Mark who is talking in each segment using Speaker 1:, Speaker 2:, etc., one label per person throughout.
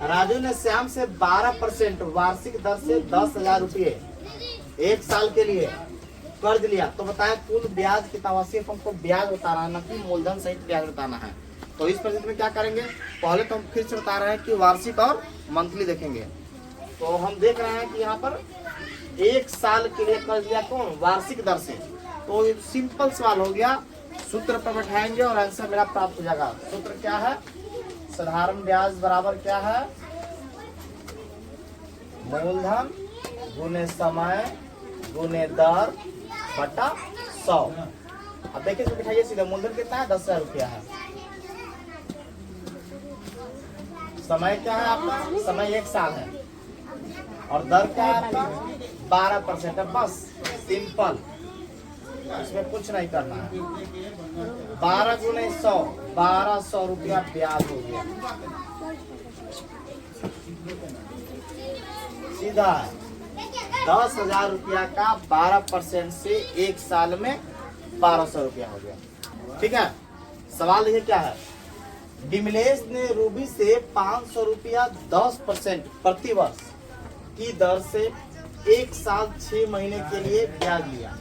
Speaker 1: राजू ने श्याम से 12% वार्षिक दर से 10,000 रुपये 1 साल के लिए कर्ज लिया, तो बताएं कुल ब्याज कितना हुआ। सिर्फ हमको ब्याज बताना है, न कि मूलधन सहित ब्याज बताना है। तो इस परिस्थिति में क्या करेंगे, पहले तो हम फिर से बता रहे हैं कि वार्षिक और मंथली देखेंगे। तो हम देख रहे हैं कि यहाँ पर 1 साल के लिए कर्ज लिया, कौन, वार्षिक दर से। तो सिंपल सवाल हो गया, सूत्र पर बैठाएंगे और आंसर मेरा प्राप्त हो जाएगा। सूत्र क्या है, साधारण ब्याज बराबर क्या है, मूलधन गुने समय गुने दर बटा 100। अब देखिए इसको बिठाइए सीधे, मूलधन कितना है, 10,000 रुपया है। समय क्या है आपका, समय 1 साल है, और दर क्या है आपका 12% है। बस सिंपल, इसमें कुछ नहीं करना है। 12 गुने 100, 1200 रुपया ब्याज हो गया, सीधा है। 10,000 रुपया का 12% से 1 साल में 1200 रुपया हो गया। ठीक है, सवाल ये क्या है, विमलेश ने रूबी से 500 रुपया 10% प्रति वर्ष की दर से 1 साल 6 महीने के लिए ब्याज लिया,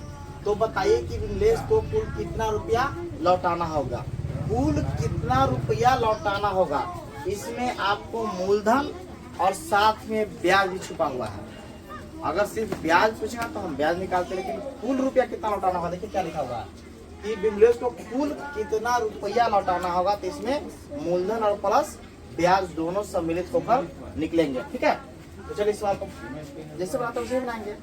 Speaker 1: तो बताइए कि विमलेश को कुल कितना रुपया लौटाना होगा। कुल कितना रुपया लौटाना होगा, इसमें आपको मूलधन और साथ में ब्याज भी छुपा हुआ है। अगर सिर्फ ब्याज पूछेगा तो हम ब्याज निकालते, लेकिन कुल रुपया कितना लौटाना होगा, देखिए क्या लिखा हुआ है कि विमलेश को कुल कितना रुपया लौटाना होगा, तो इसमें मूलधन और प्लस ब्याज दोनों सम्मिलित होकर निकलेंगे। ठीक है, तो चलिए सवाल को जैसे बनाते हैं वैसे बनाएंगे।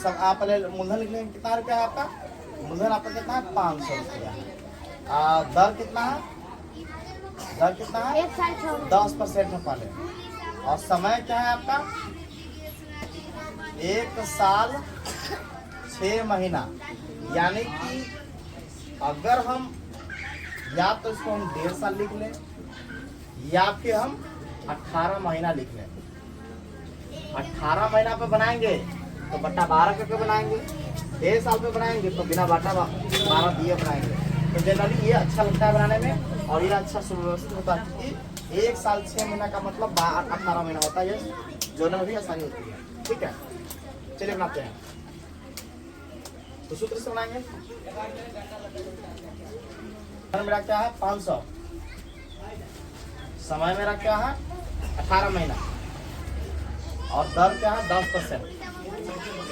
Speaker 1: सब आप पहले मूलधन लिख लेंगे, कितना रुपया है आपका, मूलधन आपका कितना है 500 रुपया है। दर कितना है, दर कितना है 10% में पहले, और समय क्या है आपका 1 साल 6 महीना। यानी कि अगर हम या तो इसको हम 1.5 साल लिख लें, या फिर हम 18 महीना लिख लें। 18 महीना पे बनाएंगे तो बट्टा 12 करके बनाएंगे, 1.5 साल पे बनाएंगे तो बिना बट्टा 12 दिए बनाएंगे। तो जनरली ये अच्छा लगता है बनाने में, और ये अच्छा सुव्यवस्थित होता है, क्योंकि 1 साल 6 महीना का मतलब 18 महीना होता है, जोड़ने में भी आसानी होती है। ठीक है, चलिए बनाते हैं। तो सूत्र से बनाएंगे, मेरा क्या है 500, समय मेरा क्या है 18 महीना, और दर क्या है 10%।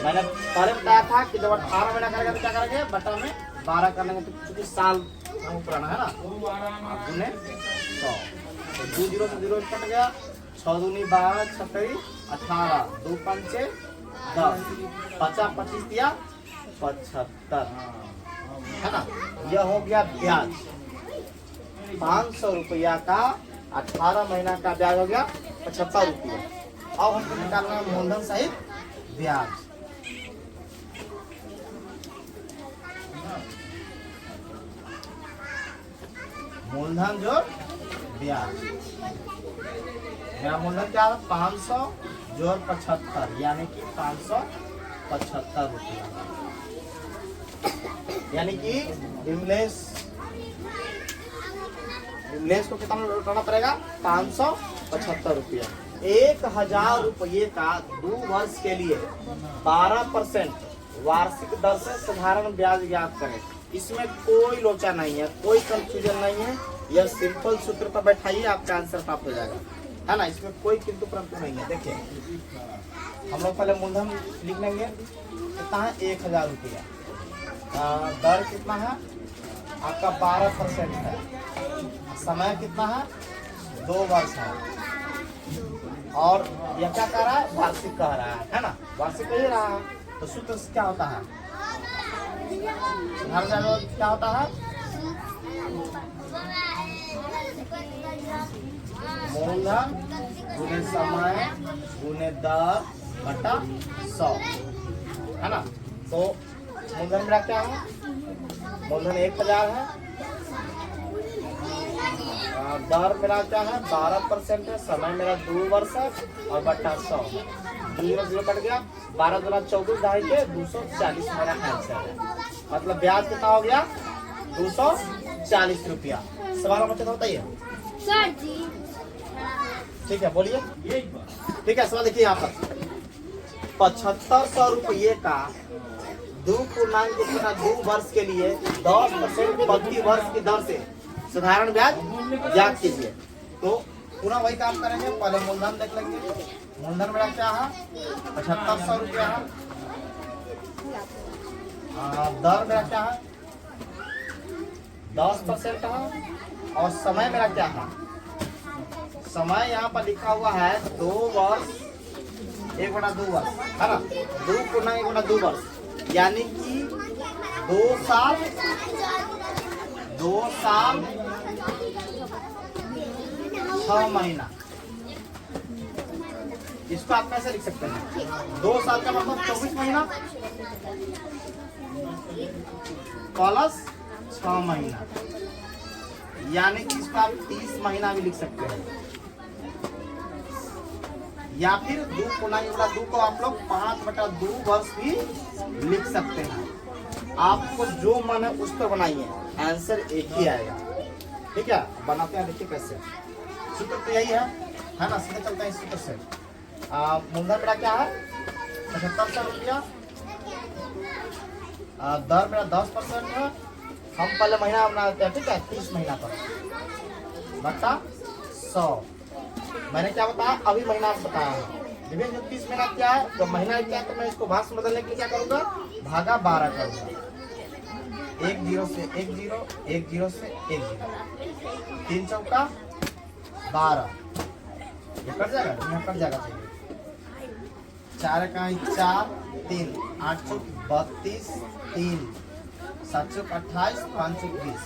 Speaker 1: मैंने पहले बताया था कि जब 18 महीना करेगा तो क्या करेंगे, बटा में 12 कर लेंगे, तो चूंकि साल पुराना है ना, गुने 100, तो 2 0 से 0 कट गया, 6 दूनी 12, 6 18, 2 5 10, 50 25 दिया 75, है ना। यह हो गया ब्याज, 500 रुपया का 18 महीना का ब्याज हो गया 75 रुपया। अब हमको निकालना है मूलधन सहित ब्याज। मूलधन जो ब्याज, मेरा मूलधन क्या है 500 जोड़ 75, यानी कि 575 रुपया। यानी कि विमलेश को कितना लौटाना पड़ेगा 575 रुपया। 1,000 रुपये का 2 वर्ष के लिए 12% वार्षिक दर से साधारण ब्याज ज्ञात करें। इसमें कोई लोचा नहीं है, कोई कंफ्यूजन नहीं है, यह सिंपल सूत्र पर बैठाइए, आपका आंसर प्राप्त हो जाएगा, है ना। इसमें कोई किंतु परंतु नहीं है। देखिए हम लोग पहले मूलधन लिख लेंगे, कितना है 1,000 रुपया, दर कितना है आपका 12% है, समय कितना है 2 वर्ष है, और यह क्या कह रहा है वार्षिक कह रहा है ना, वार्षिक कह ही रहा है। तो सूत्र क्या होता है, क्या होता है, मूलधन गुने समय गुने दर बटा 100, है ना। तो मूलधन मेरा क्या है, मूलधन 1,000 है, दर मेरा क्या है 12% है, समय मेरा 2 वर्ष है, और बट्टा 100, 0 0 कट गया, 12 दूना 24 ढाई के 240 मेरा आंसर है। मतलब ब्याज कितना हो गया 240 रुपया। सवाल बताइए
Speaker 2: सर जी
Speaker 1: ठीक है, बोलिए। ठीक है, सवाल देखिए यहाँ पर 7500 रुपये का 2 वर्ष के लिए 10% प्रति वर्ष की दर से साधारण ब्याज ज्ञात कीजिए। तो पूरा वही काम करेंगे। पहले मूलधन देख लेंगे। मूलधन मेरा क्या है 7500 रुपया है। दर मेरा क्या है 10% है। और समय मेरा क्या है, समय यहाँ पर लिखा हुआ है 2 वर्ष 1/2 वर्ष है ना। 2 वर्ष यानी कि 2 साल 6 महीना। इसको आप कैसे लिख सकते हैं 2 साल का मतलब 24 महीना प्लस 6 महीना, यानी कि इसको आप 30 महीना भी लिख सकते हैं। या फिर 2 को आप लोग 5/2 वर्ष भी लिख सकते हैं। आपको जो मन है उस पर बनाइए, आंसर एक ही आएगा। ठीक है, बनाते हैं, देखिए कैसे। सूत्र तो यही है ना, सीधे चलते हैं इस सूत्र से। मूलधन मेरा क्या है 7500 रुपया। दर मेरा 10% है। हम पहले महीना बनाते हैं, ठीक है, 30 महीना पर बटा 100। मैंने क्या बताया, अभी महीना बताया है। देखिए जो 30 महीना क्या है, तो महीना क्या है, तो मैं इसको भाग में बदलने के लिए क्या करूंगा, भागा 12 करूंगा। 1 0 से 1 0, 1 0 से 1 0, 3 चौका 12, ये कट जाएगा, यहाँ कट जाएगा। चाहिए 4 का 4, 3, 8 चौक 32, 3, 7 चौक 28, 5 चौक 20,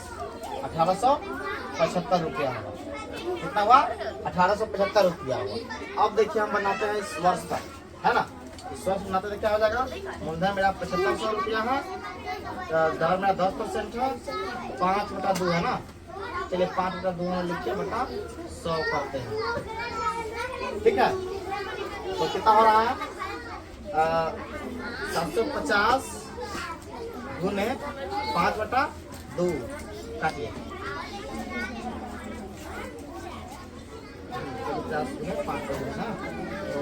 Speaker 1: 1875 रुपया होगा। कितना हुआ 1875 रुपया हुआ। अब देखिए हम बनाते हैं इस वर्ष का, है ना। इस वर्ष बनाते हैं क्या हो जाएगा, मूलधन मेरा 7500 रुपया है। दर मेरा 10% है। 5/2 है ना, चलिए 5/2 में लिखिए बटा 100 करते हैं। ठीक है, तो कितना हो रहा है 750 गुने 5/2 काटिए 50 गुने 5 है। तो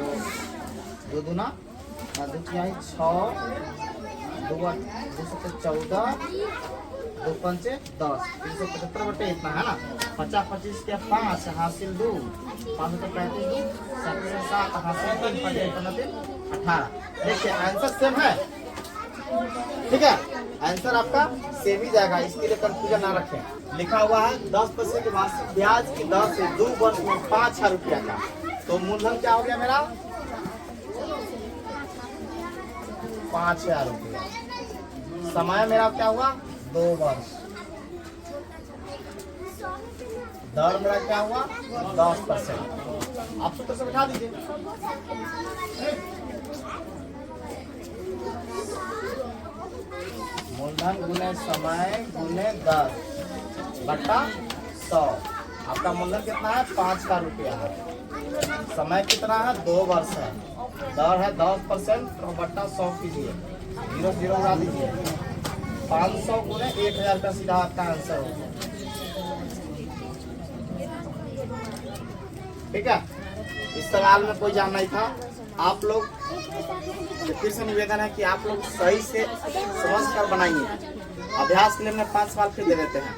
Speaker 1: 2 दूना 2 6, 2 से 14, 2 पंचे 10, 375 इतना है ना। 50 25 के 5 हासिल 2, 5 तो 35, 7 से 7 हासिल 3, 5 3 18। देखिए आंसर सेम है, ठीक है, आंसर आपका सेम ही जाएगा, इसके लिए कंफ्यूजन ना रखें। लिखा हुआ है 10% वार्षिक ब्याज की दर से 2 वर्ष में 5000 रुपया का। तो मूलधन क्या हो गया मेरा 5000 रुपया। समय मेरा क्या हुआ 2 वर्ष। दर मेरा क्या हुआ 10%। आप सूत्र से बिठा दीजिए। मूलधन गुने समय गुने दर बटा 100। आपका मूलधन कितना है 5000 रुपया है। समय कितना है 2 वर्ष है। दर है 10% और बटा 100 कीजिए, 0 0 उड़ा दीजिए। 500 गुने 1000 का सीधा आपका आंसर होगा। ठीक है, इस सवाल में कोई जानना ही था। आप लोग फिर से निवेदन है कि आप लोग सही से समझ कर बनाइए। अभ्यास के लिए हमने 5 सवाल फिर दे देते हैं।